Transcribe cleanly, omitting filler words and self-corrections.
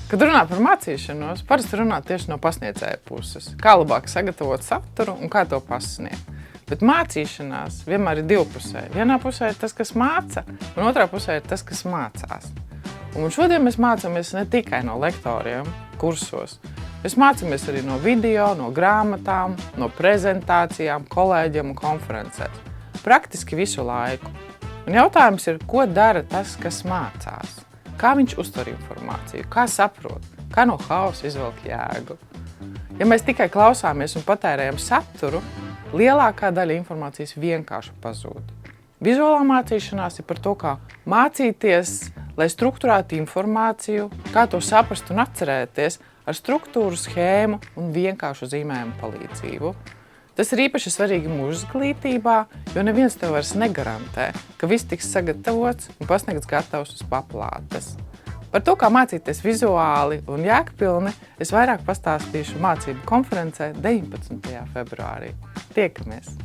Kad runā par mācīšanos, parasti runā tieši no pasniedzēja puses. Kā labāk sagatavot saturu un kā to pasniegt. Bet mācīšanās vienmēr ir divpusēji. Vienā pusē ir tas, kas māca, un otrā pusē ir tas, kas mācās. Un šodien mēs mācāmies ne tikai no lektoriem kursos. Mēs mācāmies arī no video, no grāmatām, no prezentācijām, kolēģiem un konferencēs. Praktiski visu laiku. Un jautājums ir, ko dara tas, kas mācās? Kā viņš uztver informāciju, kā saprot, kā no hausa izvelk jēgu. Ja mēs tikai klausāmies un patērējam saturu, lielākā daļa informācijas vienkārši pazūd. Vizuālā mācīšanās ir par to, kā mācīties, lai strukturētu informāciju, kā to saprast un atcerēties ar struktūru, schēmu un vienkāršu zīmējumu palīdzību. Tas ir īpaši svarīgi mūsu izglītībā, jo neviens tev vairs negarantē, ka viss tiks sagatavots un pasniegts gatavs uz paplātes. Par to, kā mācīties vizuāli un jēgpilni, es vairāk pastāstīšu mācību konferencē 19. februārī. Tiekamies!